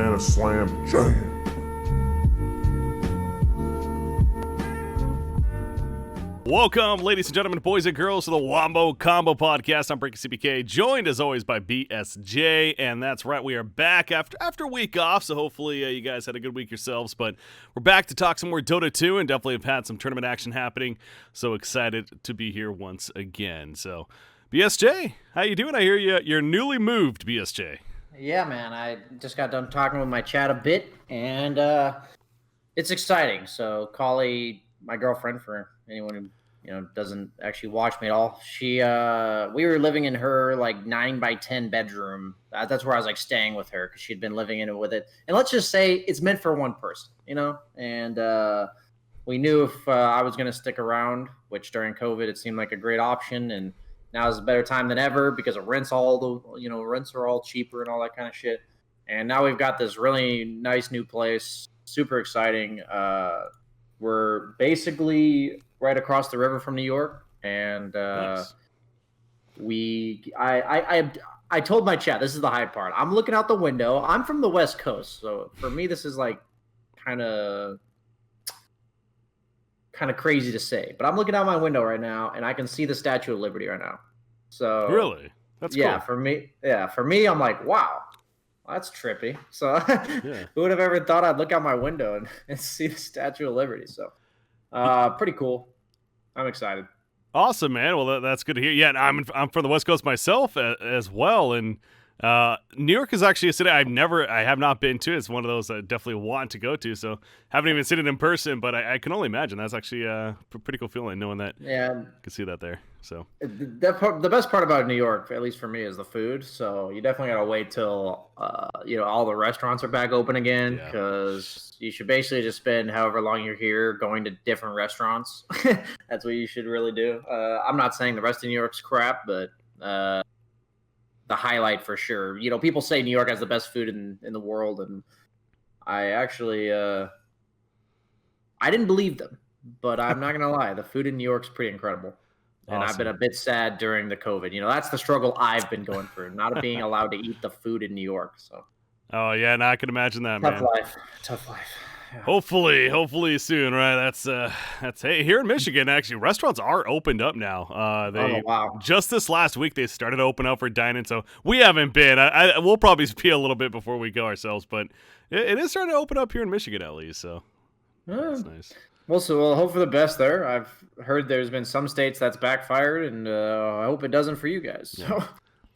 and a slam jam. Welcome, ladies and gentlemen, boys and girls, to the Wombo Combo Podcast. I'm breakycpk, joined as always by BSJ, and that's right, we are back after a week off, so hopefully you guys had a good week yourselves, but we're back to talk some more Dota 2, and definitely have had some tournament action happening, so excited to be here once again. So, BSJ, how you doing? I hear you're newly moved, BSJ. Yeah, man, I just got done talking with my chat a bit, and it's exciting. So, Collie, my girlfriend, for anyone who doesn't actually watch me at all, she we were living in her like 9x10 bedroom. That's where I was like staying with her because she'd been living in it with it. And let's just say it's meant for one person, And we knew if I was going to stick around, which during COVID it seemed like a great option, and now is a better time than ever because of rents. Rents are all cheaper and all that kind of shit. And now we've got this really nice new place, super exciting. We're basically right across the river from New York, and Nice. I told my chat, this is the high part. I'm looking out the window. I'm from the West Coast, so for me this is like kind of crazy to say, but I'm looking out my window right now, and I can see the Statue of Liberty right now. So Really? That's cool. for me, I'm like, wow. That's trippy. So Yeah. who would have ever thought I'd look out my window and see the Statue of Liberty? So pretty cool. I'm excited. Awesome, man. Well, that's good to hear. Yeah, and I'm from the West Coast myself as well, and New York is actually a city I have not been to. It's one of those I definitely want to go to. So haven't even seen it in person, but I can only imagine that's actually a pretty cool feeling knowing that. Yeah, you can see that there. So the best part about New York, at least for me, is the food. So you definitely gotta wait till all the restaurants are back open again, because you should basically just spend however long you're here going to different restaurants. That's what you should really do. I'm not saying the rest of New York's crap, but the highlight for sure. People say New York has the best food in the world, and I actually I didn't believe them, but I'm not gonna lie, the food in New York's pretty incredible. And Awesome. I've been a bit sad during the COVID. That's the struggle I've been going through, not being allowed to eat the food in New York. So Oh yeah, and I can imagine that, man. Tough life. Yeah. Hopefully soon, right? That's hey, here in Michigan, actually, restaurants are opened up now. Wow. Just this last week they started to open up for dining, so we haven't been. We'll probably be a little bit before we go ourselves, but it is starting to open up here in Michigan at least. So that's nice. We'll hope for the best there. I've heard there's been some states that's backfired, and I hope it doesn't for you guys. So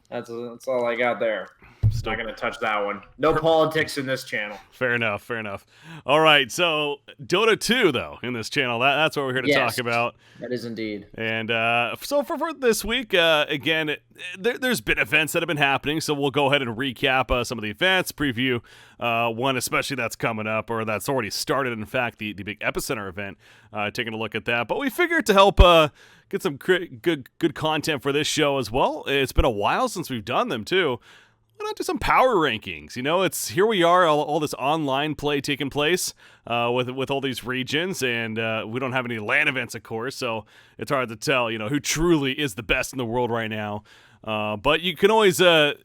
that's all I got there. Still Not going to touch that one. No politics in this channel. Fair enough. All right, so Dota 2, though, in this channel, that's what we're here to talk about. That is indeed. And so for this week, again, there's been events that have been happening, so we'll go ahead and recap some of the events, preview one especially that's coming up, or that's already started, in fact, the big Epicenter event, taking a look at that. But we figured to help get some good content for this show as well. It's been a while since we've done them, too. Why not do some power rankings? It's here we are, all this online play taking place with all these regions, and we don't have any LAN events, of course, so it's hard to tell, who truly is the best in the world right now. But you can always do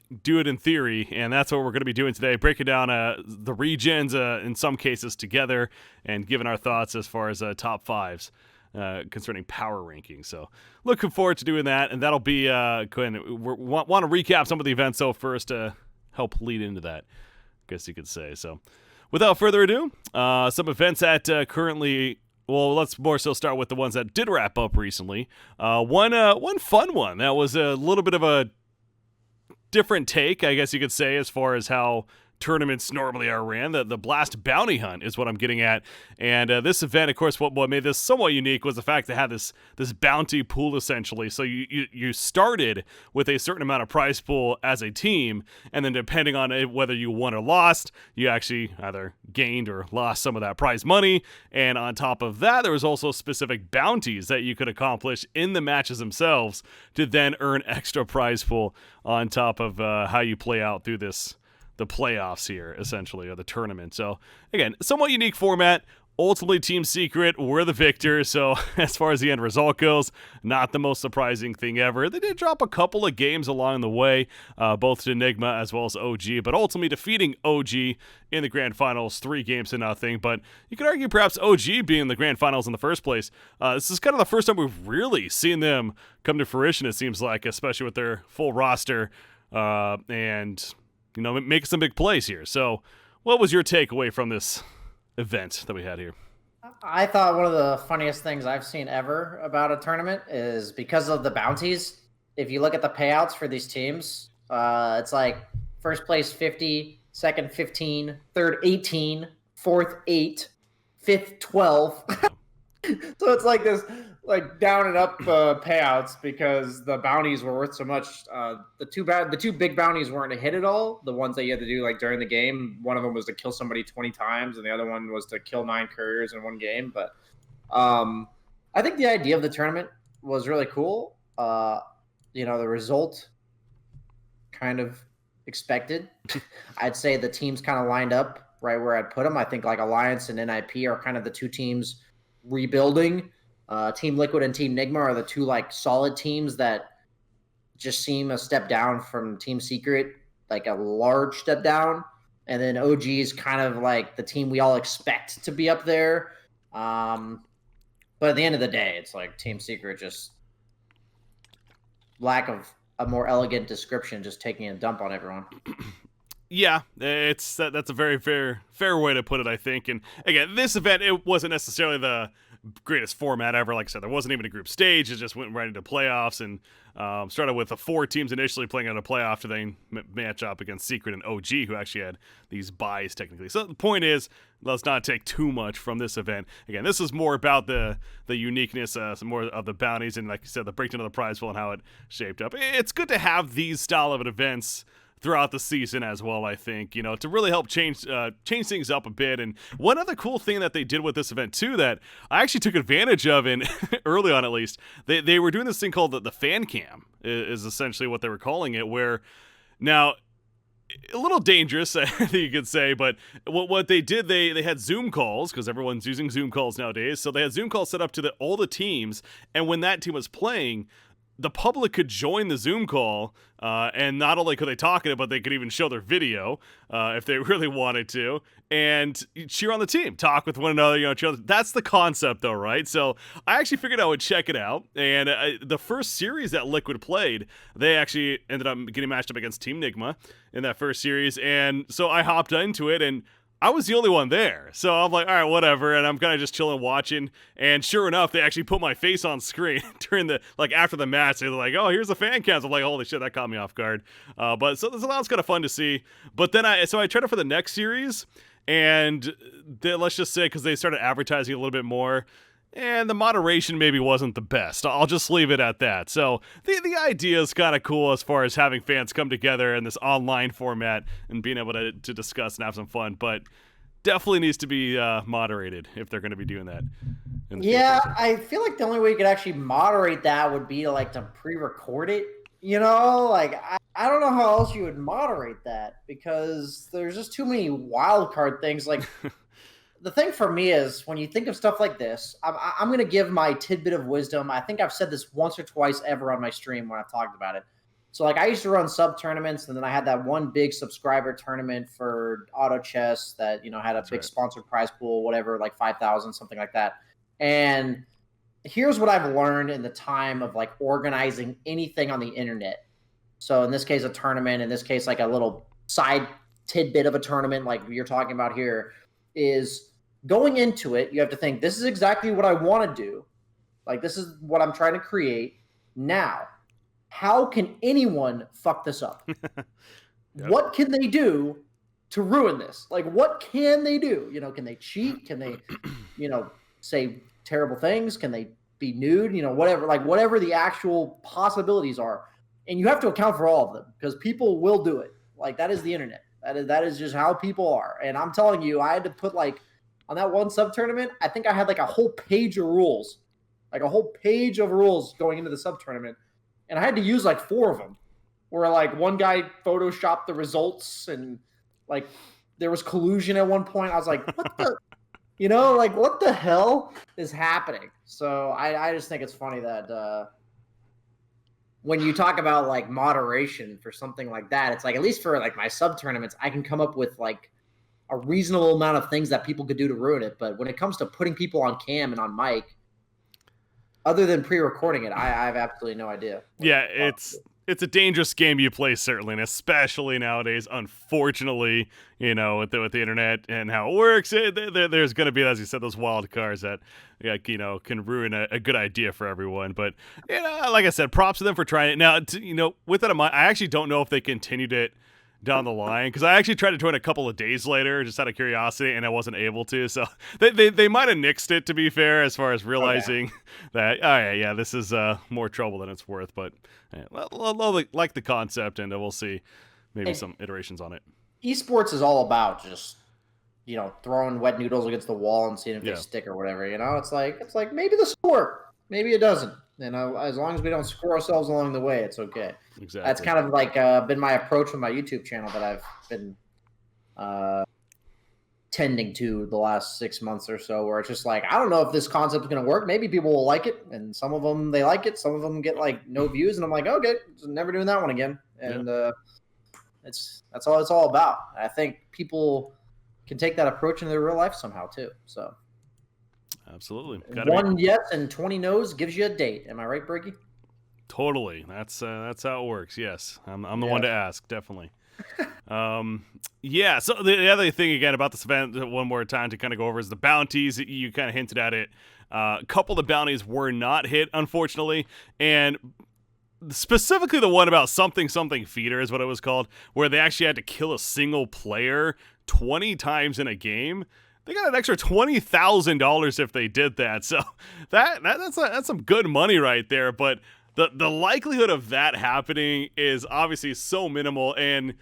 it in theory, and that's what we're going to be doing today, breaking down the regions in some cases together and giving our thoughts as far as top fives. Concerning power rankings, so looking forward to doing that, and that'll be want to recap some of the events though first to help lead into that, I guess you could say. So without further ado, some events that currently, well, let's more so start with the ones that did wrap up recently. One fun one that was a little bit of a different take, I guess you could say, as far as how tournaments normally are ran. The Blast Bounty Hunt is what I'm getting at. And this event, of course, what made this somewhat unique was the fact that it had this bounty pool, essentially. So you started with a certain amount of prize pool as a team, and then depending on whether you won or lost, you actually either gained or lost some of that prize money. And on top of that, there was also specific bounties that you could accomplish in the matches themselves to then earn extra prize pool on top of how you play out through the playoffs here, essentially, or the tournament. So, again, somewhat unique format. ultimately Team Secret were the victor, so as far as the end result goes, not the most surprising thing ever. They did drop a couple of games along the way, both to Enigma as well as OG, but ultimately defeating OG in the Grand Finals 3-0. But you could argue perhaps OG being in the Grand Finals in the first place, this is kind of the first time we've really seen them come to fruition, it seems like, especially with their full roster, and, make some big plays here. So what was your takeaway from this event that we had here? I thought one of the funniest things I've seen ever about a tournament is because of the bounties. If you look at the payouts for these teams, it's like first place 50, second 15, third 18, fourth 8, fifth 12. So it's like this down and up payouts because the bounties were worth so much. The two big bounties weren't a hit at all. The ones that you had to do during the game, one of them was to kill somebody 20 times, and the other one was to kill 9 couriers in one game. But I think the idea of the tournament was really cool. The result kind of expected. I'd say the teams kind of lined up right where I'd put them. I think Alliance and NIP are kind of the two teams rebuilding. Team Liquid and Team Nigma are the two solid teams that just seem a step down from Team Secret, a large step down. And then OG is kind of the team we all expect to be up there. But at the end of the day, it's Team Secret, just lack of a more elegant description, just taking a dump on everyone. Yeah, that's a very fair way to put it, I think. And again, this event, it wasn't necessarily the greatest format ever. Like I said, there wasn't even a group stage. It just went right into playoffs and started with the 4 teams initially playing on a playoff to then match up against Secret and OG, who actually had these buys technically. So the point is, let's not take too much from this event. Again, this is more about the uniqueness, some more of the bounties, and like you said, the breakdown of the prize pool and how it shaped up. It's good to have these style of events throughout the season as well, I think, to really help change things up a bit. And one other cool thing that they did with this event too that I actually took advantage of in early on, at least, they were doing this thing called the fan cam is essentially what they were calling it, where now a little dangerous, I think you could say, but what they did, they had Zoom calls, because everyone's using Zoom calls nowadays, so they had Zoom calls set up to all the teams, and when that team was playing, the public could join the Zoom call, and not only could they talk in it, but they could even show their video if they really wanted to, and cheer on the team, talk with one another, cheer on. That's the concept, though, right? So I actually figured I would check it out, and the first series that Liquid played, they actually ended up getting matched up against Team Nigma in that first series, and so I hopped into it, and I was the only one there, so I'm like, all right, whatever, and I'm kind of just chilling, watching, and sure enough, they actually put my face on screen during after the match. They're like, oh, here's the fan cams. I'm like, holy shit, that caught me off guard. But so that was kind of fun to see. But then I tried it for the next series, and let's just say, because they started advertising a little bit more, and the moderation maybe wasn't the best. I'll just leave it at that. So the idea is kind of cool as far as having fans come together in this online format and being able to discuss and have some fun, but definitely needs to be moderated if they're going to be doing that. Yeah, I feel like the only way you could actually moderate that would be to pre-record it. I don't know how else you would moderate that, because there's just too many wild card things. The thing for me is, when you think of stuff like this, I'm going to give my tidbit of wisdom. I think I've said this once or twice ever on my stream when I've talked about it. So I used to run sub tournaments, and then I had that one big subscriber tournament for Auto Chess that, had a big sponsored prize pool, whatever, 5,000, something like that. And here's what I've learned in the time of organizing anything on the internet. So in this case, a tournament, in this case, a little side tidbit of a tournament like you're talking about here, is going into it, you have to think, this is exactly what I want to do. This is what I'm trying to create. Now, how can anyone fuck this up? Yep. What can they do to ruin this? What can they do? Can they cheat? Can they, say terrible things? Can they be nude? Whatever, whatever the actual possibilities are. And you have to account for all of them, because people will do it. That is the internet. That is just how people are. And I'm telling you, I had to put on that one sub tournament, I think I had a whole page of rules, a whole page of rules going into the sub tournament. And I had to use 4 of them, where one guy photoshopped the results, and there was collusion at one point. I was like, what the? Like what the hell is happening? So I just think it's funny that when you talk about like moderation for something like that, it's like at least for like my sub tournaments, I can come up with like a reasonable amount of things that people could do to ruin it. But when it comes to putting people on cam and on mic, other than pre-recording it, I have absolutely no idea. Yeah, it's a dangerous game you play, certainly, and especially nowadays, unfortunately, with the internet and how it works, there's going to be, as you said, those wild cards that, can ruin a good idea for everyone. But, like I said, props to them for trying it. Now, with that in mind, I actually don't know if they continued it down the line, because I actually tried to join a couple of days later just out of curiosity, and I wasn't able to. So they might have nixed it, to be fair, as far as realizing that this is more trouble than it's worth. But like the concept, and we'll see maybe some iterations on it. Esports is all about just throwing wet noodles against the wall and seeing if they stick or whatever. It's like maybe this will work, maybe it doesn't. As long as we don't screw ourselves along the way, it's okay. Exactly. That's kind of like been my approach with my YouTube channel that I've been tending to the last 6 months or so, where it's just like, I don't know if this concept is going to work. Maybe people will like it, and some of them, they like it. Some of them get like no views, and I'm like, okay, never doing that one again. And that's all it's all about. I think people can take that approach into their real life somehow too. So absolutely. One yes and 20 no's gives you a date. Am I right, Breaky? Totally. That's how it works. Yes, I'm the one to ask. Definitely. So the other thing again about this event, one more time to kind of go over, is the bounties. You kind of hinted at it. A couple of the bounties were not hit, unfortunately, and specifically the one about something feeder is what it was called, where they actually had to kill a single player 20 times in a game. They got an extra $20,000 if they did that. So that's some good money right there. But the likelihood of that happening is obviously so minimal, and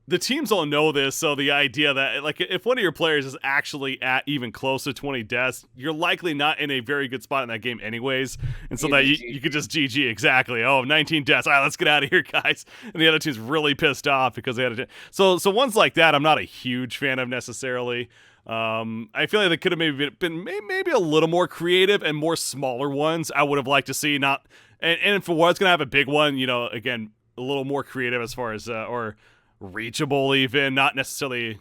the teams all know this. So the idea that, like, if one of your players is actually at even close to 20 deaths, you're likely not in a very good spot in that game anyways. And so that you could just GG. Exactly. 19 deaths. All right, let's get out of here, guys. And the other team's really pissed off because they had so ones like that I'm not a huge fan of necessarily. I feel like they could have maybe been maybe a little more creative, and more smaller ones I would have liked to see. Not and for what's gonna have a big one, again, a little more creative as far as or reachable, even not necessarily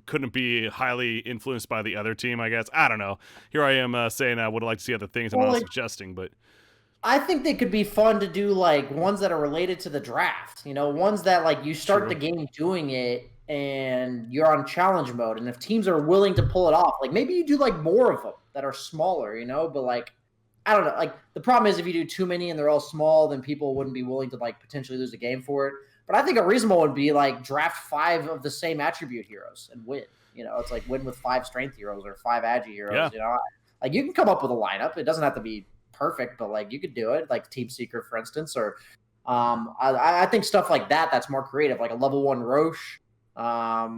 couldn't be highly influenced by the other team, I guess. I don't know. Here I am saying I would like to see other things. I'm not suggesting, but I think they could be fun to do, like ones that are related to the draft. Ones that like you start the game doing it and you're on challenge mode, and if teams are willing to pull it off, like maybe you do like more of them that are smaller, but like I don't know, like the problem is if you do too many and they're all small, then people wouldn't be willing to like potentially lose a game for it. But I think a reasonable one would be like draft 5 of the same attribute heroes and win. It's like win with 5 strength heroes or 5 agi heroes. Like you can come up with a lineup. It doesn't have to be perfect, but like you could do it, like Team Secret, for instance, or I think stuff like that that's more creative, like a level 1 Roche. A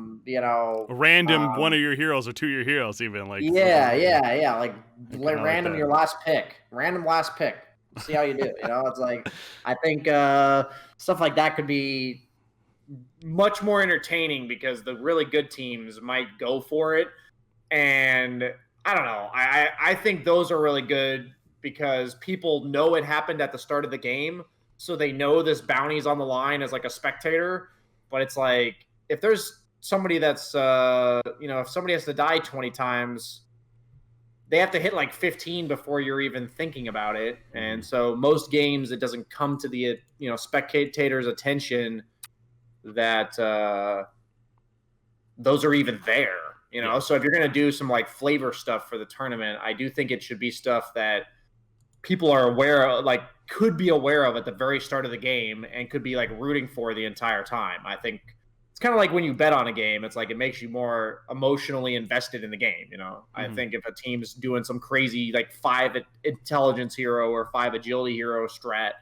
random one of your heroes or 2 of your heroes, even like like random like your last pick, see how you do. It's like I think stuff like that could be much more entertaining because the really good teams might go for it. And I don't know, I think those are really good because people know it happened at the start of the game, so they know this bounty's on the line as like a spectator. But it's like, if there's somebody that's, if somebody has to die 20 times, they have to hit like 15 before you're even thinking about it. And so most games, it doesn't come to the, spectators' attention that those are even there, So if you're going to do some like flavor stuff for the tournament, I do think it should be stuff that people are aware of, like could be aware of at the very start of the game and could be like rooting for the entire time. I think it's kind of like when you bet on a game, it's like it makes you more emotionally invested in the game. I think if a team's doing some crazy like 5 intelligence hero or 5 agility hero strat,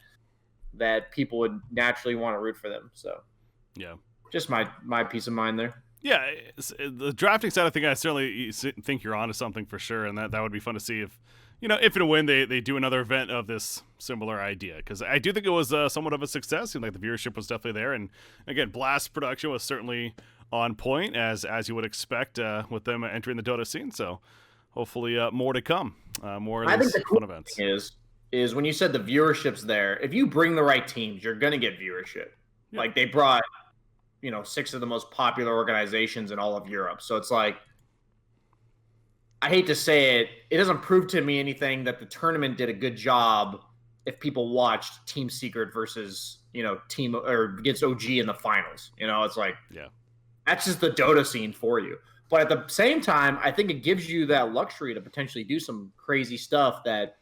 that people would naturally want to root for them. So just my peace of mind there. Yeah, the drafting side, I think I certainly think you're onto something for sure, and that would be fun to see if and when they do another event of this similar idea, because I do think it was somewhat of a success. Like the viewership was definitely there, and again, Blast production was certainly on point as you would expect with them entering the Dota scene. So hopefully more to come. More of I think these the cool fun events. thing is when you said the viewership's there, if you bring the right teams, you're going to get viewership. Yeah. Like they brought, 6 of the most popular organizations in all of Europe. So it's like, I hate to say it, it doesn't prove to me anything that the tournament did a good job if people watched Team Secret versus, team or against OG in the finals. It's like, Yeah. That's just the Dota scene for you. But at the same time, I think it gives you that luxury to potentially do some crazy stuff that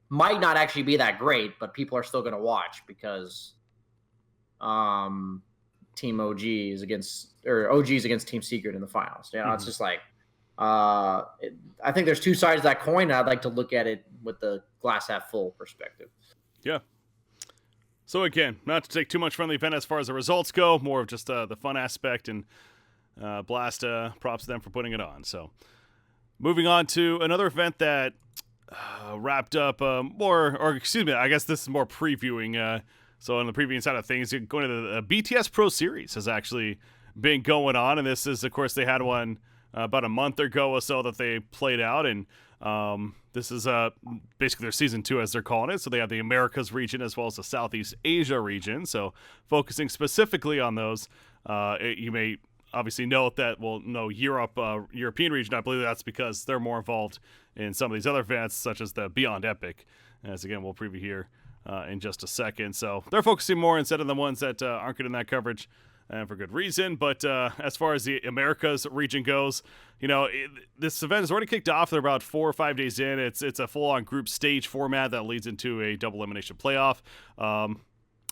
might not actually be that great, but people are still going to watch because Team OG is against Team Secret in the finals. It's just like I think there's two sides of that coin. And I'd like to look at it with the glass half full perspective. Yeah. So again, not to take too much from the event as far as the results go, more of just the fun aspect, and Blast props to them for putting it on. So moving on to another event that wrapped up I guess this is more previewing. So on the previewing side of things, going to the BTS Pro Series has actually been going on, and this is, of course, they had one about a month ago or so that they played out, and this is basically their season 2, as they're calling it. So they have the Americas region as well as the Southeast Asia region. So focusing specifically on those, you may obviously note that, European region, I believe that's because they're more involved in some of these other events, such as the Beyond Epic, as again we'll preview here in just a second. So they're focusing more instead of the ones that aren't getting that coverage, and for good reason. But as far as the Americas region goes, this event has already kicked off. They're about 4 or 5 days in. It's a full-on group stage format that leads into a double elimination playoff.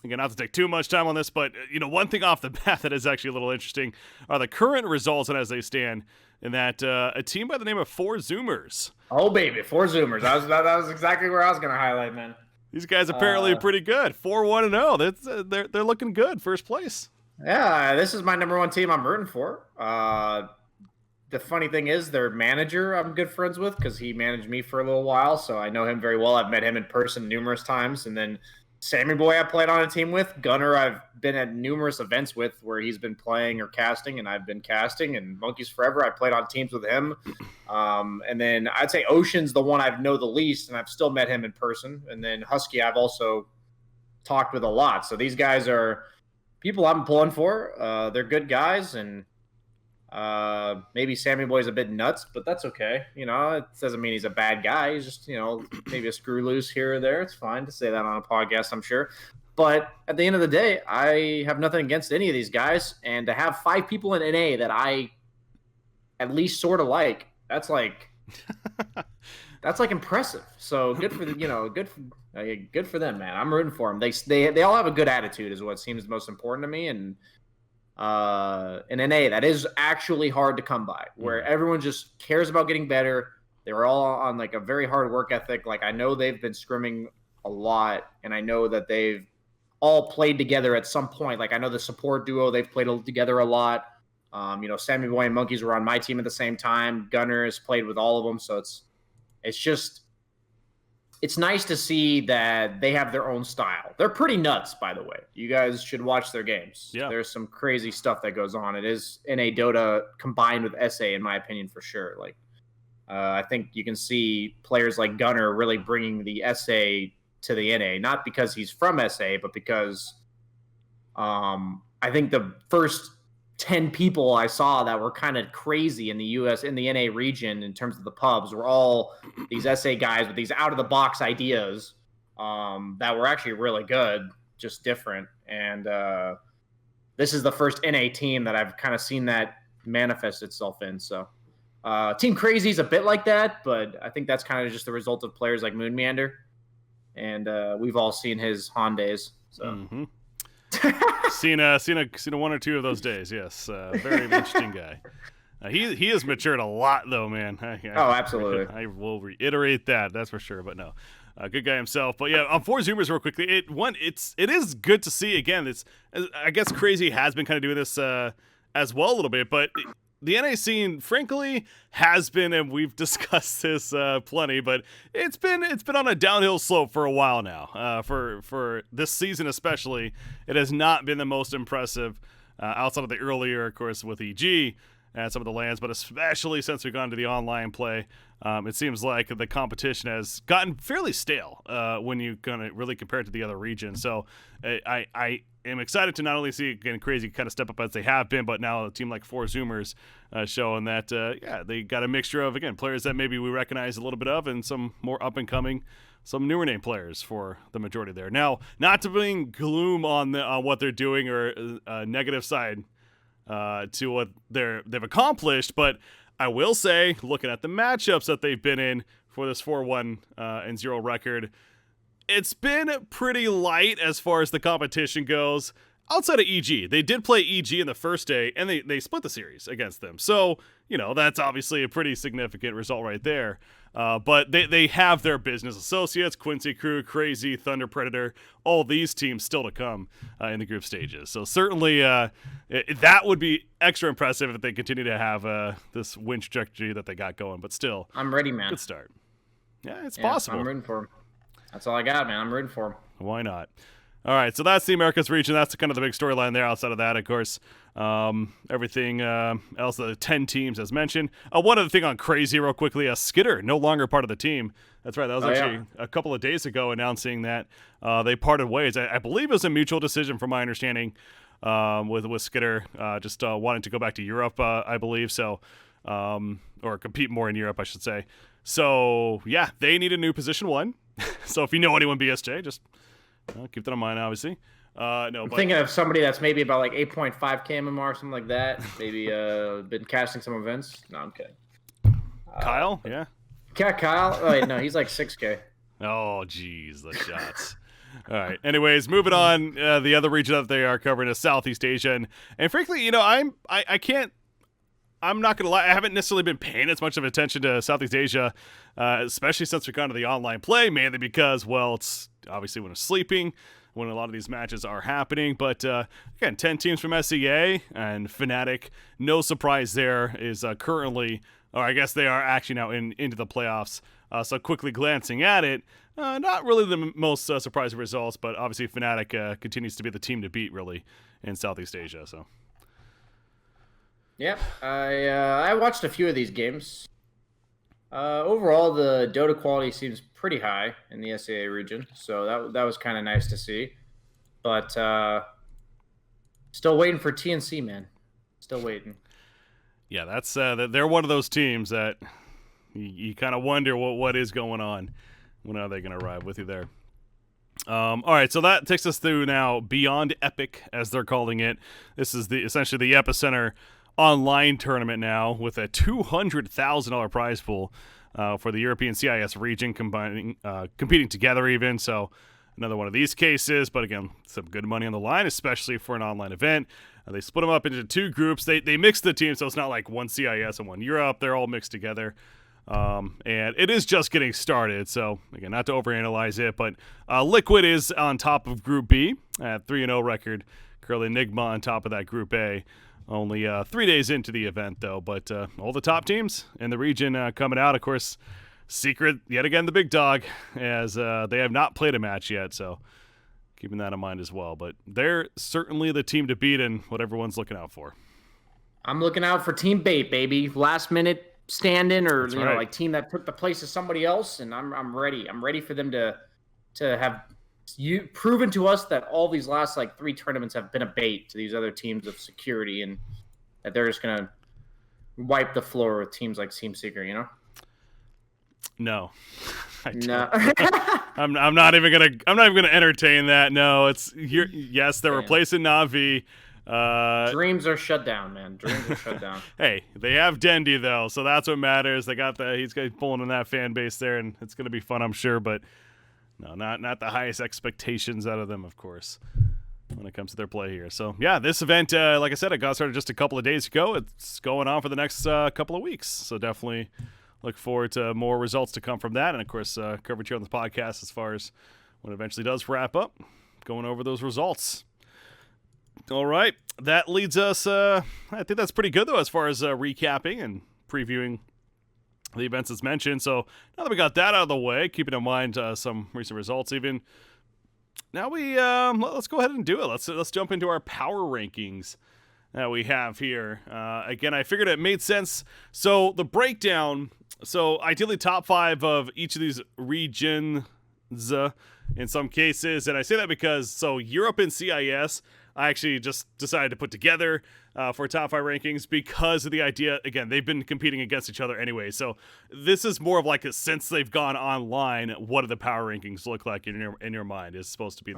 Again, not to take too much time on this, but one thing off the bat that is actually a little interesting are the current results and as they stand. In that a team by the name of 4 Zoomers. Oh baby, 4 Zoomers. That was exactly where I was going to highlight, man. These guys apparently are pretty good. 4-1-0. They're looking good. First place. Yeah, this is my number 1 team I'm rooting for. The funny thing is, their manager I'm good friends with because he managed me for a little while, so I know him very well. I've met him in person numerous times. And then Sammy Boy I played on a team with. Gunner I've been at numerous events with where he's been playing or casting, and I've been casting. And Monkeys Forever, I played on teams with him. And then I'd say Ocean's the one I know the least, and I've still met him in person. And then Husky I've also talked with a lot. So these guys are people I'm pulling for. They're good guys, and maybe Sammy Boy's a bit nuts, but that's okay. It doesn't mean he's a bad guy. He's just, maybe a screw loose here or there. It's fine to say that on a podcast, I'm sure. But at the end of the day, I have nothing against any of these guys. And to have 5 people in NA that I at least sort of like, that's like impressive. So good for good for them, man. I'm rooting for them. They all have a good attitude is what seems most important to me. And in NA, that is actually hard to come by, where everyone just cares about getting better. They were all on like a very hard work ethic. Like I know they've been scrimming a lot, and I know that they've all played together at some point. Like I know the support duo, they've played together a lot. Sammy Boy and Monkeys were on my team at the same time. Gunner has played with all of them, so it's nice to see that they have their own style. They're pretty nuts, by the way. You guys should watch their games. Yeah. There's some crazy stuff that goes on. It is NA Dota combined with SA, in my opinion, for sure. Like, I think you can see players like Gunner really bringing the SA to the NA, not because he's from SA, but because I think the first 10 people I saw that were kind of crazy in the US, in the NA region, in terms of the pubs, were all these SA guys with these out-of-the-box ideas that were actually really good, just different. And this is the first NA team that I've kind of seen that manifest itself in. So Team Crazy is a bit like that, but I think that's kind of just the result of players like Moon Meander. And we've all seen his Hondas. So. Mm-hmm. seen one or two of those days. Yes, very interesting guy. He has matured a lot, though, man. Oh, absolutely. I will reiterate that. That's for sure. But no, good guy himself. But yeah, on 4 Zoomers, real quickly. It is good to see again. I guess Crazy has been kind of doing this as well a little bit, but. The NA scene, frankly, has been, and we've discussed this plenty, but it's been on a downhill slope for a while now. For this season especially, it has not been the most impressive outside of the earlier, of course, with EG. at some of the lands, but especially since we've gone to the online play, it seems like the competition has gotten fairly stale when you kind of really compare it to the other regions. So I am excited to not only see again crazy kind of step up as they have been, but now a team like Four Zoomers showing that they got a mixture of again players that maybe we recognize a little bit of, and some more up and coming, some newer name players for the majority there. Now, not to bring gloom on what they're doing or a negative side to what they've accomplished, but I will say, looking at the matchups that they've been in for this 4-1-0 record, it's been pretty light as far as the competition goes. Outside of EG, they did play EG in the first day, and they split the series against them. So, that's obviously a pretty significant result right there. But they have their business associates, Quincy Crew, Crazy, Thunder Predator, all these teams still to come in the group stages. So certainly that would be extra impressive if they continue to have this win trajectory that they got going. But still, I'm ready, man. Good start. Yeah, it's possible. I'm rooting for him. That's all I got, man. I'm rooting for him. Why not? All right, so that's the Americas region. That's kind of the big storyline there. Outside of that, of course, everything else, the 10 teams as mentioned. One other thing on Crazy real quickly, Skitter, no longer part of the team. That's right, that was actually a couple of days ago announcing that they parted ways. I believe it was a mutual decision from my understanding with Skitter just wanting to go back to Europe, I believe, so or compete more in Europe, I should say. So, yeah, they need a new position 1. So if you know anyone BSJ, just... keep that in mind, obviously. I'm thinking of somebody that's maybe about like 8.5 KMMR or something like that. Maybe been casting some events. No, I'm kidding. Kyle, yeah. Yeah, Kyle. Oh, wait, no, he's like 6K. Oh, geez, the shots. All right. Anyways, moving on. The other region that they are covering is Southeast Asia, and frankly, I'm not gonna lie. I haven't necessarily been paying as much of attention to Southeast Asia, especially since we've gone to the online play. Mainly because, well, it's obviously when I'm sleeping, when a lot of these matches are happening. But again, 10 teams from SEA and Fnatic. No surprise there is currently, or I guess they are actually now into the playoffs. So quickly glancing at it, not really the most surprising results, but obviously Fnatic continues to be the team to beat really in Southeast Asia. So. Yeah, I watched a few of these games. Overall, the Dota quality seems pretty high in the SAA region, so that was kind of nice to see. But still waiting for TNC, man. Still waiting. Yeah, that's they're one of those teams that you kind of wonder what is going on. When are they going to arrive with you there? All right, so that takes us through now Beyond Epic, as they're calling it. This is essentially the Epicenter online tournament now with a $200,000 prize pool for the European CIS region competing together even. So another one of these cases, but again, some good money on the line, especially for an online event. They split them up into 2 groups. They mixed the teams, so it's not like one CIS and one Europe. They're all mixed together. And it is just getting started. So again, not to overanalyze it, but Liquid is on top of Group B at 3-0 record. Currently Enigma on top of that Group A. Only 3 days into the event, though, but all the top teams in the region coming out. Of course, Secret, yet again, the big dog, as they have not played a match yet, so keeping that in mind as well. But they're certainly the team to beat and what everyone's looking out for. I'm looking out for Team Bait, baby. Last minute stand-in or, right. like team that took the place of somebody else, and I'm ready. I'm ready for them to have proven to us that all these last like 3 tournaments have been a bait to these other teams of security, and that they're just gonna wipe the floor with teams like Team Secret, No, no. I'm not even gonna entertain that. No, it's here. Yes, they're replacing Na'Vi. Dreams are shut down, man. Dreams are shut down. Hey, they have Dendi though, so that's what matters. They got he's pulling in that fan base there, and it's gonna be fun, I'm sure. But no, not the highest expectations out of them, of course, when it comes to their play here. So, yeah, this event, like I said, it got started just a couple of days ago. It's going on for the next couple of weeks. So definitely look forward to more results to come from that. And, of course, coverage here on the podcast as far as when it eventually does wrap up, going over those results. All right. That leads us, I think that's pretty good, though, as far as recapping and previewing the events as mentioned. So now that we got that out of the way, keeping in mind some recent results even, now we let's go ahead and do it. Let's jump into our power rankings that we have here. Again, I figured it made sense. So the breakdown, so ideally top 5 of each of these regions in some cases. And I say that because, so Europe and CIS, I actually just decided to put together for top 5 rankings because of the idea, again, they've been competing against each other anyway. So this is more of like a, since they've gone online, what do the power rankings look like in your mind is supposed to be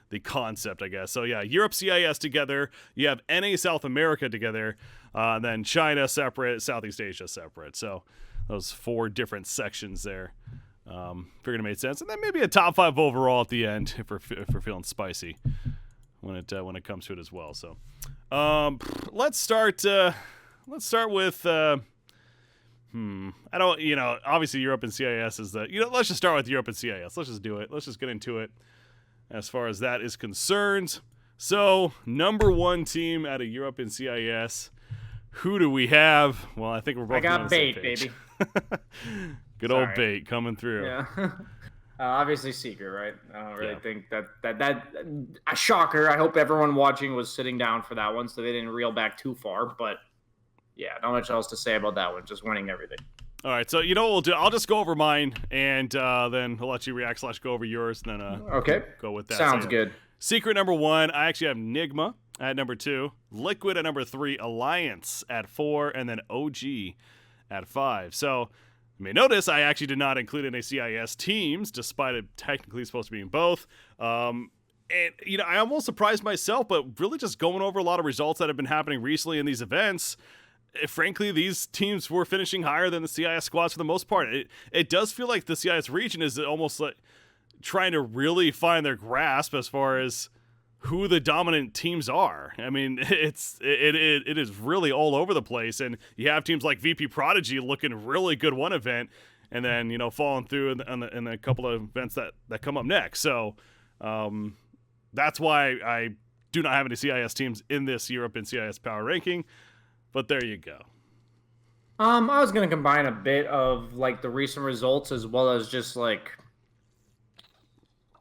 the concept, I guess. So yeah, Europe, CIS together. You have NA South America together. Then China separate, Southeast Asia separate. So those 4 different sections there. Figured it made sense. And then maybe a top 5 overall at the end if we're feeling spicy when it comes to it as well. So let's start with I don't, obviously Europe and CIS is let's just start with Europe and CIS. Let's just do it. Let's just get into it as far as that is concerned. So number 1 team out of Europe and CIS, who do we have? Well, I think we're both. I got bait, baby. Good old bait coming through. Yeah. Obviously Secret, right? I don't really think that a shocker. I hope everyone watching was sitting down for that one so they didn't reel back too far. But yeah, not much else to say about that one. Just winning everything. All right, so you know what we'll do? I'll just go over mine, and then I'll let you react / go over yours, and then go with that. Sounds good. Secret number 1, I actually have Nigma at number 2, Liquid at number 3, Alliance at 4, and then OG at 5. So you may notice I actually did not include any CIS teams, despite it technically supposed to be in both. And, I almost surprised myself, but really just going over a lot of results that have been happening recently in these events, frankly, these teams were finishing higher than the CIS squads for the most part. It does feel like the CIS region is almost like trying to really find their grasp as far as who the dominant teams are. I mean, it is really all over the place, and you have teams like VP Prodigy looking really good one event, and then falling through in a couple of events that come up next. So that's why I do not have any CIS teams in this Europe and CIS power ranking. But there you go. I was going to combine a bit of like the recent results as well as just like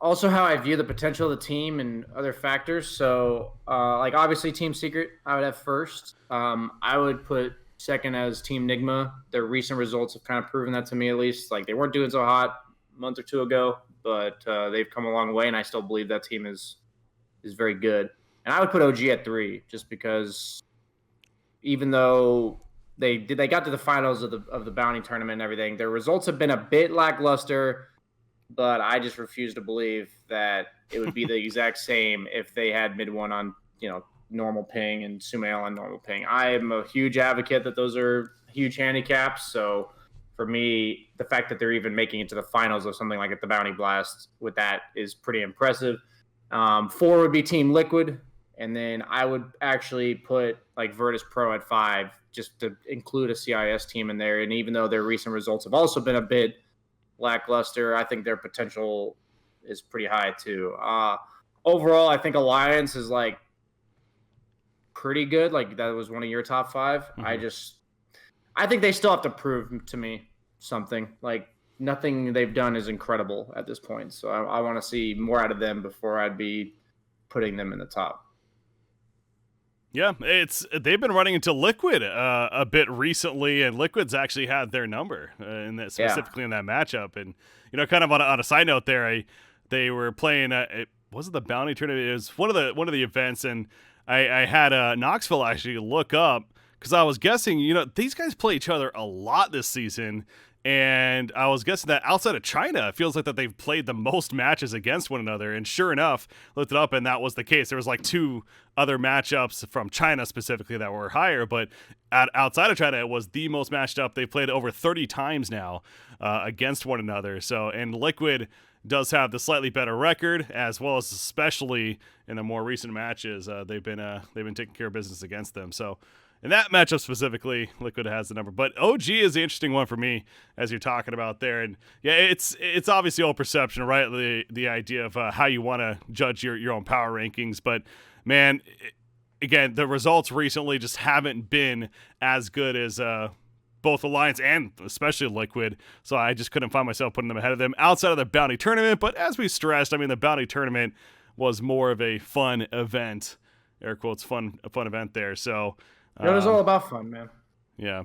also how I view the potential of the team and other factors. So like obviously Team Secret I would have first. I would put second as Team Nigma. Their recent results have kind of proven that to me, at least. Like they weren't doing so hot a month or 2 ago, but they've come a long way, and I still believe that team is very good. And I would put OG at 3 just because even though they got to the finals of the bounty tournament and everything, their results have been a bit lackluster, but I just refuse to believe that it would be the exact same if they had mid 1 on, normal ping and Sumail on normal ping. I am a huge advocate that those are huge handicaps. So for me, the fact that they're even making it to the finals of something like at the Bounty Blast with that is pretty impressive. 4 would be Team Liquid. And then I would actually put like Virtus Pro at 5 just to include a CIS team in there. And even though their recent results have also been a bit lackluster, I think their potential is pretty high too. Overall, I think Alliance is like pretty good. Like that was one of your top 5. Mm-hmm. I think they still have to prove to me something. Like nothing they've done is incredible at this point. So I want to see more out of them before I'd be putting them in the top. Yeah, they've been running into Liquid a bit recently, and Liquid's actually had their number specifically in that matchup. And kind of on a side note, they were playing. Was it the Bounty Tournament? It was one of the events, and I had Knoxville actually look up because I was guessing. These guys play each other a lot this season. And I was guessing that outside of China, it feels like that they've played the most matches against one another. And sure enough, looked it up, and that was the case. There was like 2 other matchups from China specifically that were higher, but outside of China, it was the most matched up. They've played over 30 times now against one another. So, and Liquid does have the slightly better record, as well as especially in the more recent matches, they've been taking care of business against them. So. In that matchup specifically, Liquid has the number. But OG is the interesting one for me, as you're talking about there. And yeah, it's obviously all perception, right? The idea of how you want to judge your own power rankings. But man, again, the results recently just haven't been as good as both Alliance and especially Liquid. So I just couldn't find myself putting them ahead of them outside of the Bounty Tournament. But as we stressed, I mean, the Bounty Tournament was more of a fun event air quotes, a fun event there. So it was all about fun, man. Yeah.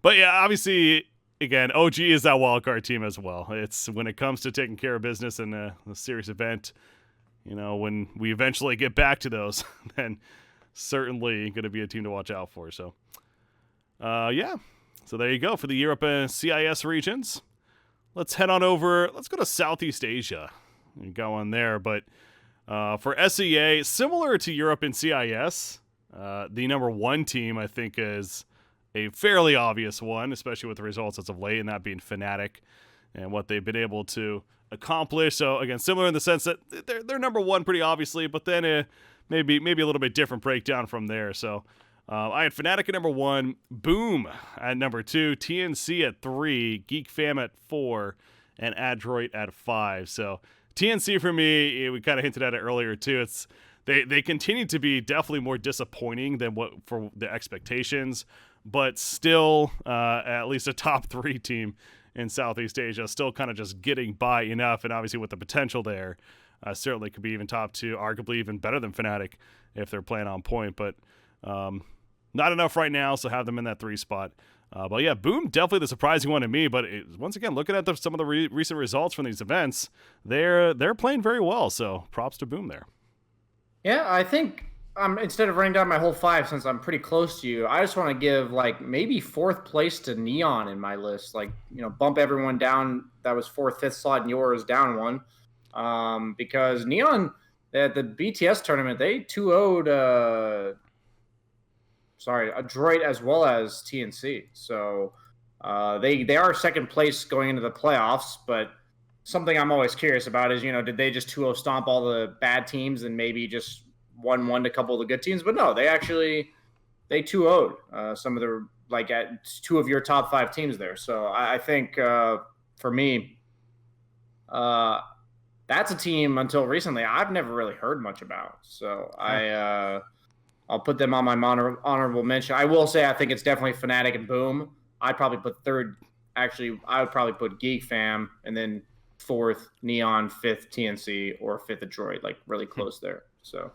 But yeah, obviously, again, OG is that wildcard team as well. It's when it comes to taking care of business in a serious event, when we eventually get back to those, then certainly going to be a team to watch out for. So, yeah. So there you go for the Europe and CIS regions. Let's head on over. Let's go to Southeast Asia and go on there. But for SEA, similar to Europe and CIS, the number one team, I think, is a fairly obvious one, especially with the results as of late, and that being Fnatic and what they've been able to accomplish. So, again, similar in the sense that they're number one pretty obviously, but then maybe a little bit different breakdown from there. So, I had Fnatic at number one, Boom at number two, TNC at 3, GeekFam at 4, and Adroit at 5. So, TNC for me, we kind of hinted at it earlier too. They continue to be definitely more disappointing than what for the expectations, but still at least a top 3 team in Southeast Asia, still kind of just getting by enough, and obviously with the potential there, certainly could be even top 2, arguably even better than Fnatic if they're playing on point, but not enough right now, so have them in that 3 spot. But yeah, Boom, definitely the surprising one to me, but once again, looking at some of the recent results from these events, they're playing very well, so props to Boom there. Yeah, I think instead of running down my whole 5, since I'm pretty close to you, I just want to give maybe 4th place to Neon in my list. Bump everyone down that was 4th, 5th slot, and yours down 1. Because Neon at the BTS tournament, they 2-0'd Adroit as well as TNC. So they are 2nd place going into the playoffs, but something I'm always curious about is, did they just 2-0 stomp all the bad teams and maybe just 1-1 to a couple of the good teams? But no, they 2-0'd some of the, at 2 of your top 5 teams there. So I think for me, that's a team until recently I've never really heard much about. So I'll put them on my honorable mention. I will say I think it's definitely Fnatic and Boom. I'd probably put 3rd. Actually, I would probably put GeekFam, and then 4th Neon, 5th TNC, or 5th Adroit, really close there. So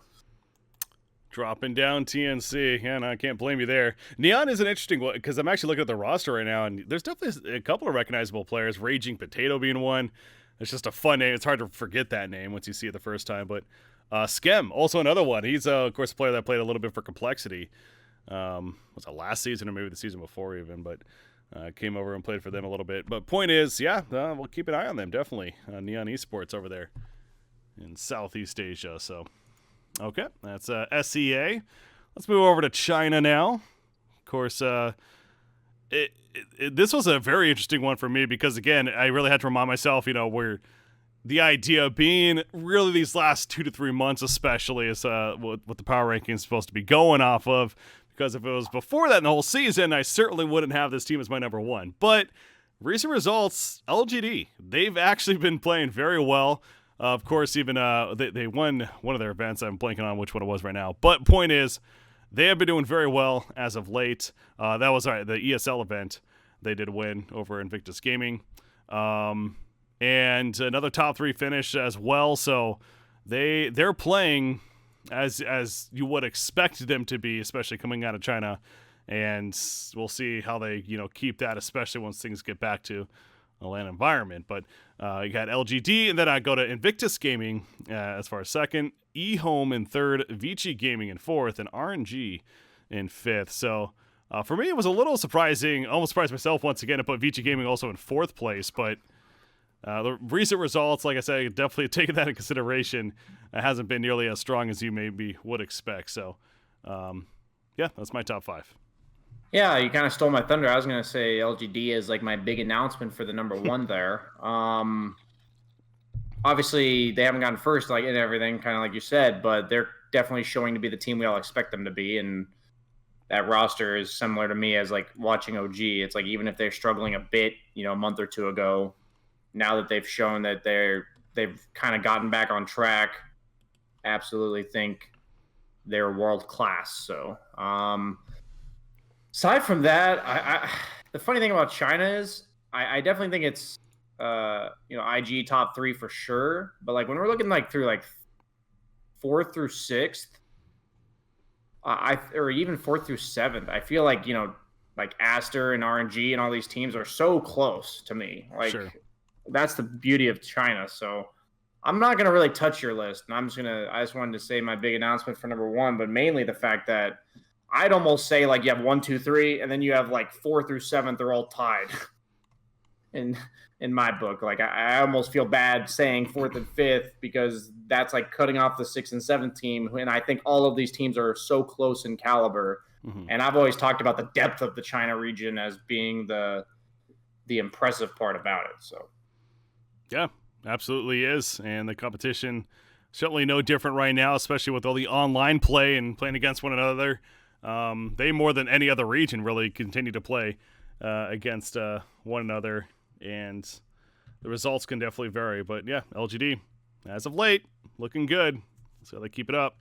dropping down TNC, and I can't blame you there. Neon is an interesting one because I'm actually looking at the roster right now, and there's definitely a couple of recognizable players. Raging Potato being one. It's just a fun name. It's hard to forget that name once you see it the first time. But Skem, also another one. He's of course a player that played a little bit for Complexity. Was it last season or maybe the season before even? But came over and played for them a little bit. But point is, yeah, we'll keep an eye on them, definitely. Neon Esports over there in Southeast Asia. So, okay, that's SEA. Let's move over to China now. Of course, this was a very interesting one for me because, again, I really had to remind myself, where the idea being really these last 2 to 3 months especially is what the power ranking is supposed to be going off of. Because if it was before that in the whole season, I certainly wouldn't have this team as my number 1. But recent results, LGD, they've actually been playing very well. Of course, even they won one of their events. I'm blanking on which one it was right now. But point is, they have been doing very well as of late. That was the ESL event. They did win over Invictus Gaming. And another top 3 finish as well. So they're playing as you would expect them to be, especially coming out of China, and we'll see how they keep that, especially once things get back to a LAN environment. But you got LGD, and then I go to Invictus Gaming as far as 2nd, eHome in 3rd, Vici Gaming in 4th, and RNG in 5th. So for me, it was a little surprising. Almost surprised myself once again to put Vici Gaming also in 4th place, but the recent results, like I said, definitely taking that into consideration. It hasn't been nearly as strong as you maybe would expect. So, yeah, that's my top 5. Yeah, you kind of stole my thunder. I was going to say LGD is my big announcement for the number 1 there. Obviously, they haven't gotten first in everything, kind of like you said, but they're definitely showing to be the team we all expect them to be. And that roster is similar to me as watching OG. It's even if they're struggling a bit, a month or 2 ago, now that they've shown that they've kind of gotten back on track, absolutely think they're world class. So, aside from that, the funny thing about China is I definitely think it's IG top 3 for sure. But when we're looking through 4th through 6th, or even 4th through 7th. I feel like, like Aster and RNG and all these teams are so close to me. Like, Sure. that's the beauty of China. So I'm not going to really touch your list. And I just wanted to say my big announcement for number 1, but mainly the fact that I'd almost say like you have 1, 2, 3, and then you have like 4 through 7th, they're all tied in my book. Like I almost feel bad saying 4th and 5th because that's like cutting off the 6th and 7th team. And I think all of these teams are so close in caliber. Mm-hmm. And I've always talked about the depth of the China region as being the impressive part about it. So, yeah, absolutely is. And the competition certainly no different right now, especially with all the online play and playing against one another. They more than any other region really continue to play against one another, and the results can definitely vary. But yeah, LGD, as of late, looking good. So they keep it up.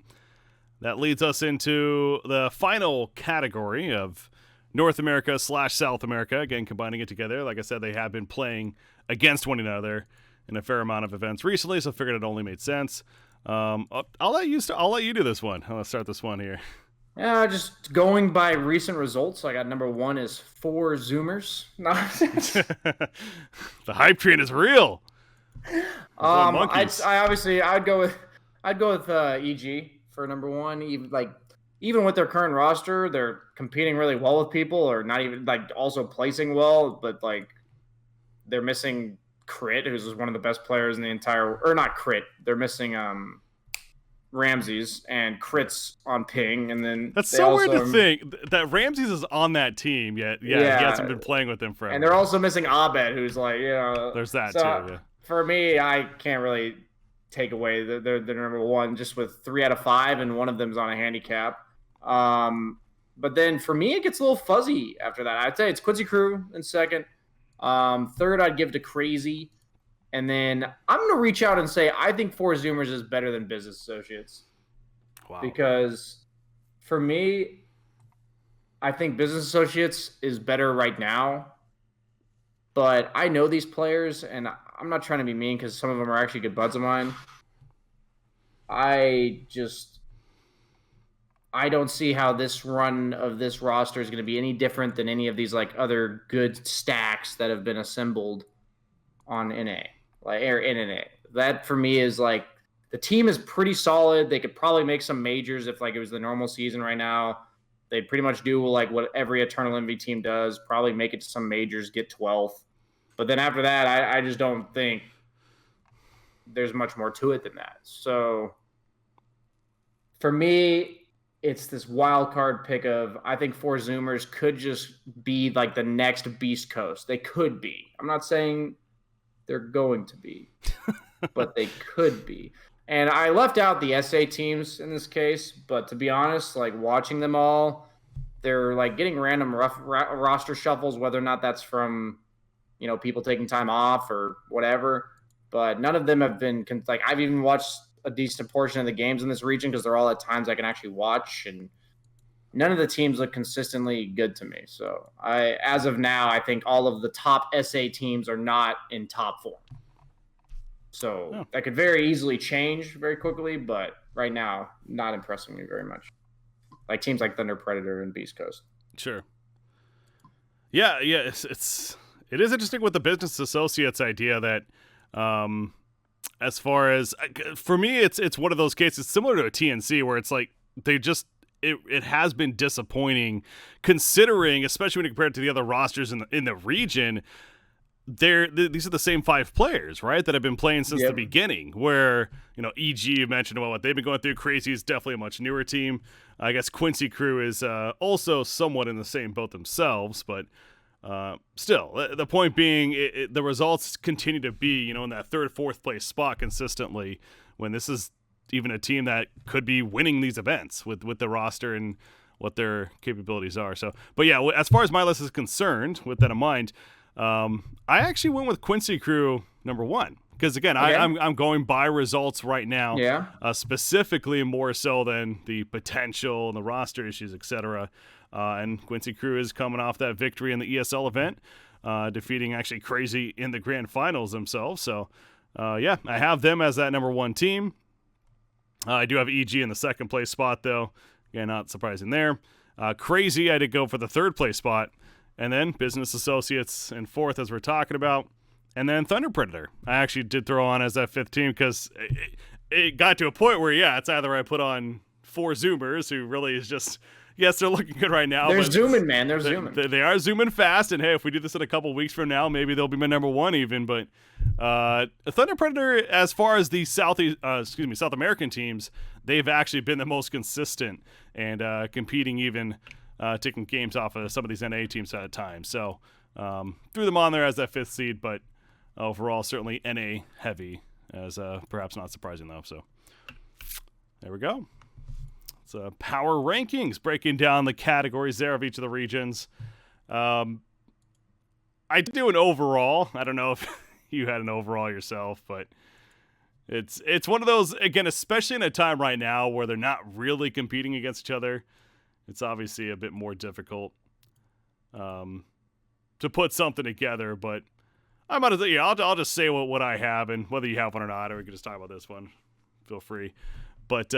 That leads us into the final category of North America / South America. Again, combining it together. Like I said, they have been playing against one another in a fair amount of events recently, so I figured it only made sense. I'll let you do this one. I'll start this one here. Yeah, just going by recent results, I got number 1 is 4 Zoomers. The hype train is real. I'd go with EG for number 1. Even with their current roster, they're competing really well with people, or not even like also placing well, but like they're missing Crit, who's one of the best players in the entire, or not Crit. They're missing Ramses, and Crit's on ping, and then that's so weird to think that Ramses is on that team, yet he hasn't been playing with them forever. And they're also missing Abed, who's like, there's that too. Yeah. For me, I can't really take away they're number 1 just with 3 out of 5, and one of them's on a handicap. But then for me, it gets a little fuzzy after that. I'd say it's Quincy Crew in 2nd. 3rd, I'd give to Crazy. And then I'm going to reach out and say I think 4 Zoomers is better than Business Associates. Wow. Because for me, I think Business Associates is better right now. But I know these players, and I'm not trying to be mean because some of them are actually good buds of mine. I don't see how this run of this roster is going to be any different than any of these like other good stacks that have been assembled on NA, like or NNA. That for me is like the team is pretty solid. They could probably make some majors if like it was the normal season right now. They'd pretty much do like what every Eternal Envy team does, probably make it to some majors, get 12th. But then after that, I just don't think there's much more to it than that. So for me, it's this wild card pick of I think 4 Zoomers could just be like the next Beast Coast. They could be. I'm not saying they're going to be, but they could be. And I left out the SA teams in this case, but to be honest, like watching them all, they're like getting random roster shuffles, whether or not that's from, people taking time off or whatever. But none of them have been like I've even watched a decent portion of the games in this region because they're all at times I can actually watch, and none of the teams look consistently good to me. So as of now, I think all of the top SA teams are not in top 4. So that could very easily change very quickly, but right now, not impressing me very much. Like teams like Thunder Predator and Beast Coast. Sure. Yeah. It is interesting with the Business Associates idea that, as far as for me, it's one of those cases similar to a TNC where it's like they just it has been disappointing considering, especially when you compare it to the other rosters in the region. These are the same 5 players, right, that have been playing since the beginning. Where EG you mentioned about what they've been going through. Crazy is definitely a much newer team. I guess Quincy Crew is also somewhat in the same boat themselves, but. Still, the point being, the results continue to be, in that 3rd, 4th place spot consistently when this is even a team that could be winning these events with the roster and what their capabilities are. So, but yeah, as far as my list is concerned, with that in mind, I actually went with Quincy Crew number 1. Because again, I'm going by results right now. Yeah. Specifically more so than the potential and the roster issues, etc. And Quincy Crew is coming off that victory in the ESL event, defeating actually Crazy in the grand finals themselves. So, I have them as that number 1 team. I do have EG in the 2nd place spot, though. Again, not surprising there. Crazy, I did go for the third place spot. And then Business Associates in fourth, as we're talking about. And then Thunder Predator. I actually did throw on as that fifth team because it got to a point where, it's either I put on 4 Zoomers, who really is just, yes, they're looking good right now. They're zooming, man. They're zooming. They are zooming fast. And, hey, if we do this in a couple weeks from now, maybe they'll be my number 1 even. But Thunder Predator, as far as the South American teams, they've actually been the most consistent and competing even taking games off of some of these NA teams at a time. So threw them on there as that 5th seed, but overall certainly NA heavy, as perhaps not surprising though. So there we go. It's power rankings, breaking down the categories there of each of the regions. I did do an overall. I don't know if you had an overall yourself, but it's one of those, again, especially in a time right now where they're not really competing against each other. It's obviously a bit more difficult to put something together, but I might as well, I'll just say what I have, and whether you have one or not, or we can just talk about this one. Feel free. But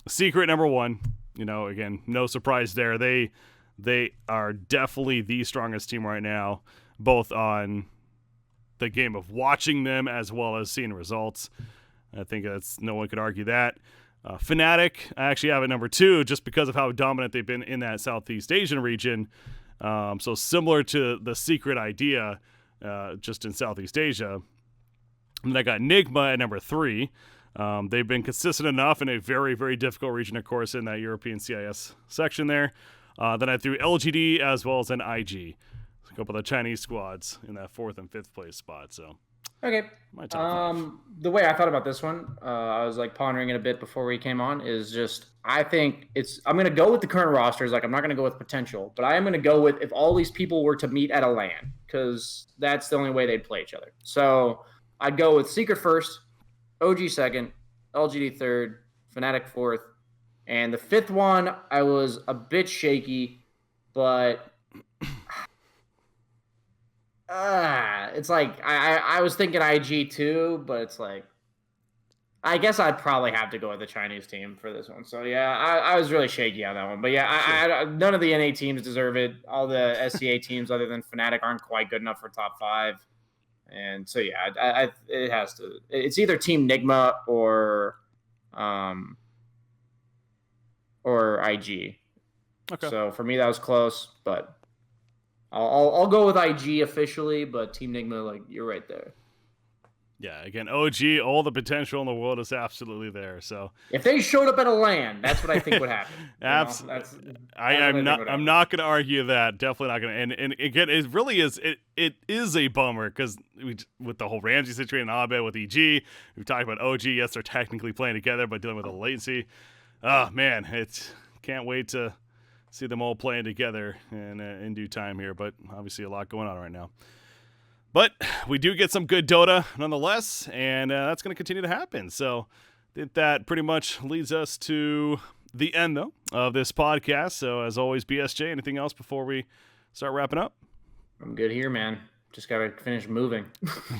Secret number 1, again, no surprise there. They are definitely the strongest team right now, both on the game of watching them as well as seeing results. I think no one could argue that. Fnatic, I actually have at number 2 just because of how dominant they've been in that Southeast Asian region. So similar to the Secret idea, just in Southeast Asia. And then I got Nigma at number 3. They've been consistent enough in a very, very difficult region, of course, in that European CIS section there. Then I threw LGD as well as an IG. A couple of the Chinese squads in that 4th and 5th place spot. So. Okay. The way I thought about this one, I was like pondering it a bit before we came on, is just I think I'm going to go with the current rosters. Like, I'm not going to go with potential, but I am going to go with if all these people were to meet at a LAN, because that's the only way they'd play each other. So I'd go with Secret first, OG second, LGD third, Fnatic fourth, and the 5th one I was a bit shaky, but it's like I was thinking IG too, but it's like I guess I'd probably have to go with the Chinese team for this one. So yeah, I was really shaky on that one. But yeah, none of the NA teams deserve it. All the SCA teams other than Fnatic aren't quite good enough for top 5. And so yeah, it has to. It's either Team Nigma or IG. Okay. So for me that was close, but I'll go with IG officially, but Team Nigma, like, you're right there. Yeah, again, OG, all the potential in the world is absolutely there. So if they showed up at a LAN, that's what I think would happen. Absolutely, I'm not going to argue that. Definitely not going to. And again, it really is. It is a bummer because with the whole Ramsey situation, Abed with EG, we've talked about OG. Yes, they're technically playing together, but dealing with the latency. Oh man, can't wait to see them all playing together in due time here, but obviously a lot going on right now. But we do get some good Dota nonetheless, and that's going to continue to happen. So that pretty much leads us to the end, though, of this podcast. So as always, BSJ, anything else before we start wrapping up? I'm good here, man. Just got to finish moving.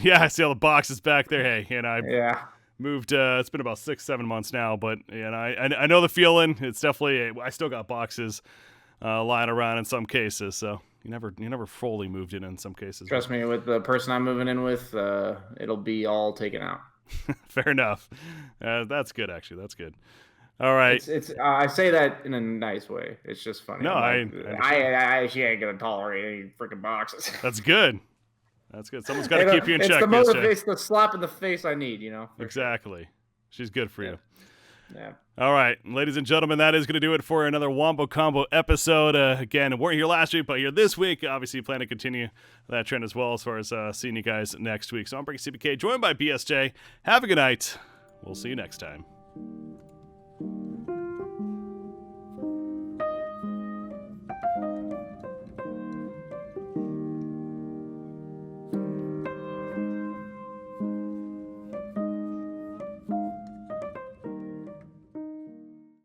Yeah, I see all the boxes back there. Hey, and I moved, it's been about 6-7 months now, but I know the feeling. It's definitely, I still got boxes lying around in some cases, so you never fully moved in some cases. Trust me, with the person I'm moving in with, it'll be all taken out. Fair enough. That's good, actually. That's good. All right. It's I say that in a nice way. It's just funny. No, I actually ain't gonna tolerate any freaking boxes. That's good. That's good. Someone's got to keep you in check. It's the motivation, the slap in the face I need, Exactly. Sure. She's good for you. Yeah. All right, ladies and gentlemen, that is going to do it for another Wombo Combo episode. Again, weren't here last week, but here this week. Obviously, plan to continue that trend as well as far as seeing you guys next week. So I'm breakycpk, joined by BSJ. Have a good night. We'll see you next time.